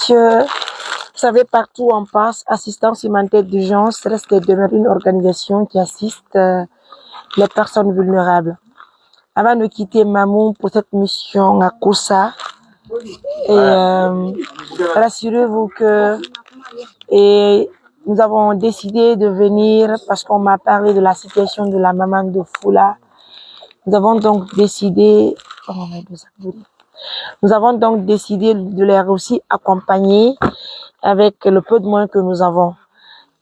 messieurs, vous savez, partout où on passe, assistance humanitaire d'urgence reste et demeure une organisation qui assiste les personnes vulnérables. Avant de quitter Mamou pour cette mission à Koussa, rassurez-vous que nous avons décidé de venir parce qu'on m'a parlé de la situation de la maman de Foula. Nous avons donc décidé de les aussi accompagner avec le peu de moyens que nous avons.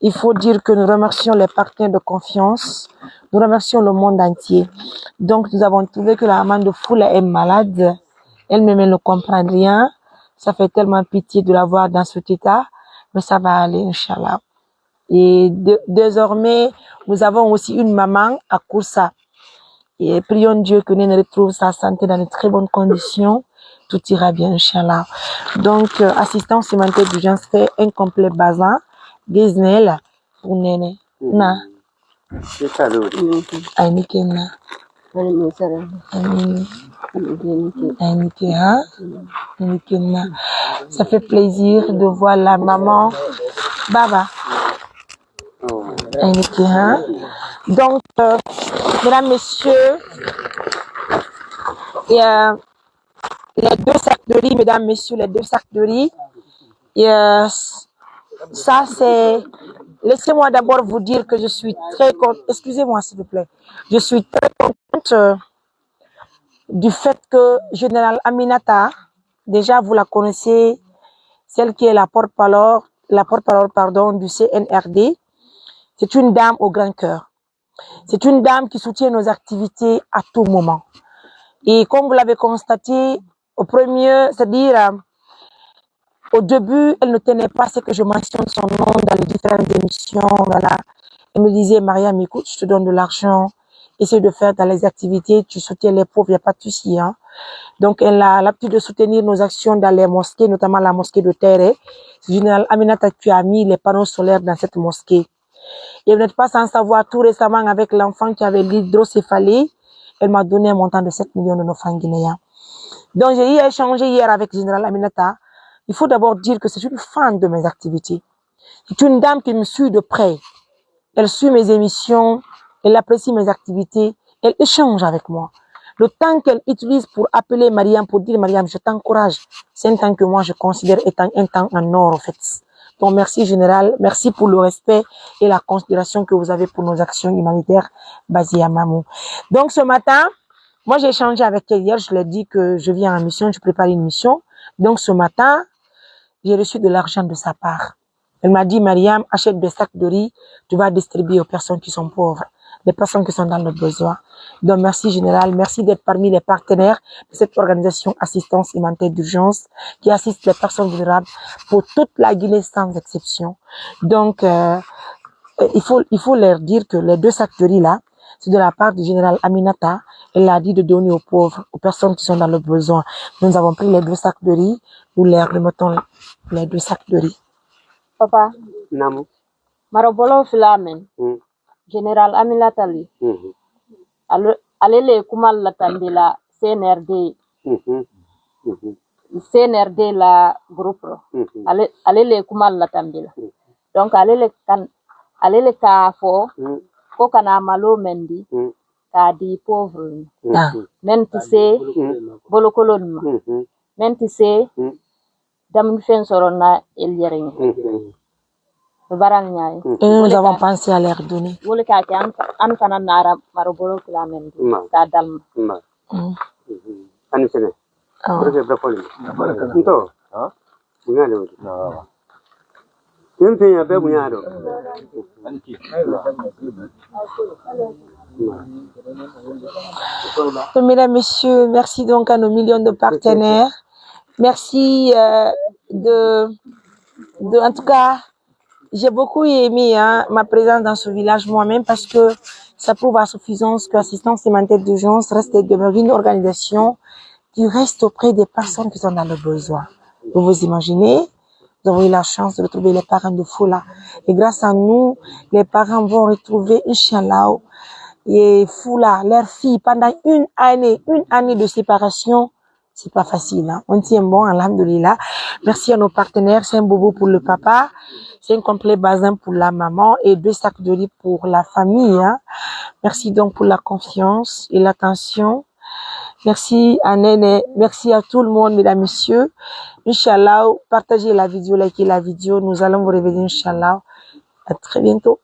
Il faut dire que nous remercions les partenaires de confiance, nous remercions le monde entier. Donc nous avons trouvé que la maman de Foula est malade, elle-même elle ne comprend rien. Ça fait tellement pitié de la voir dans cet état, mais ça va aller, Inch'Allah. Et désormais, nous avons aussi une maman à Koussa. Et prions Dieu que Nene retrouve sa santé dans de très bonnes conditions. Tout ira bien, Inch'Allah. Donc, assistance humanitaire d'urgence fait un complet bazar. Disney pour Nene. Na. Ainikena. Ainikena. Ça fait plaisir de voir la maman. Baba. Donc, mesdames, messieurs, il y a les 2 sacs de riz, mesdames, messieurs, les 2 sacs de riz. Et, ça, c'est... Laissez-moi d'abord vous dire que je suis très contente. Excusez-moi, s'il vous plaît. Je suis très contente du fait que Général Aminata, déjà vous la connaissez, celle qui est la porte-parole, du CNRD. C'est une dame au grand cœur. C'est une dame qui soutient nos activités à tout moment. Et comme vous l'avez constaté, au début, elle ne tenait pas à ce que je mentionne son nom dans les différentes émissions. Voilà. Elle me disait, Mariam, écoute, je te donne de l'argent, essaie de faire dans les activités, tu soutiens les pauvres, il n'y a pas de souci. Hein. Donc, elle a l'habitude de soutenir nos actions dans les mosquées, notamment la mosquée de Terre. Général Aminata, tu as mis les panneaux solaires dans cette mosquée. Et vous n'êtes pas sans savoir, tout récemment, avec l'enfant qui avait l'hydrocéphalie, elle m'a donné un montant de 7 millions de nos francs guinéens. Donc, j'ai échangé hier avec Général Aminata. Il faut d'abord dire que c'est une fan de mes activités. C'est une dame qui me suit de près. Elle suit mes émissions, elle apprécie mes activités, elle échange avec moi. Le temps qu'elle utilise pour appeler Mariam, pour dire Mariam, je t'encourage, c'est un temps que moi je considère étant un temps en or, en fait. Donc, merci Général, merci pour le respect et la considération que vous avez pour nos actions humanitaires basées à Mamou. Donc, ce matin, moi j'ai échangé avec elle hier, je lui ai dit que je viens en mission, je prépare une mission. Donc, ce matin, j'ai reçu de l'argent de sa part. Elle m'a dit, Mariam, achète des sacs de riz, tu vas distribuer aux personnes qui sont pauvres, les personnes qui sont dans le besoin. Donc, merci Général, merci d'être parmi les partenaires de cette organisation assistance humanitaire d'urgence qui assiste les personnes vulnérables pour toute la Guinée sans exception. Donc, il faut leur dire que les 2 sacs de riz là, c'est de la part du Général Aminata. Elle a dit de donner aux pauvres, aux personnes qui sont dans le besoin. Nous avons pris les 2 sacs de riz, nous leur remettons les 2 sacs de riz. Papa, Marobolo Filamen, Général Aminata li, alele kumal la tambila CNRD, CNRD la groupe, alele kumal la tambila. Donc alele ka fo, ko kana malo mendi, ka di pauvre, men tisse, bolokolon, men tisse, dam fen sorona el yering. Et nous avons pensé à leur donner. Mesdames, messieurs, merci donc à nos millions de partenaires. Merci en tout cas, j'ai beaucoup aimé ma présence dans ce village moi-même parce que ça prouve à suffisance que l'assistance humanitaire d'urgence reste et demeure une organisation qui reste auprès des personnes qui sont dans le besoin. Vous vous imaginez, nous avons eu la chance de retrouver les parents de Foula. Et grâce à nous, les parents vont retrouver, Inch'Allah, et Foula, leur fille, pendant une année de séparation, c'est pas facile. Hein. On tient bon, alhamdoulilah. Merci à nos partenaires. C'est un bobo pour le papa. C'est un complet bazin pour la maman et 2 sacs de riz pour la famille. Hein. Merci donc pour la confiance et l'attention. Merci à Néné. Merci à tout le monde, mesdames, messieurs. Inch'Allah, partagez la vidéo, likez la vidéo. Nous allons vous revenir, Inch'Allah. À très bientôt.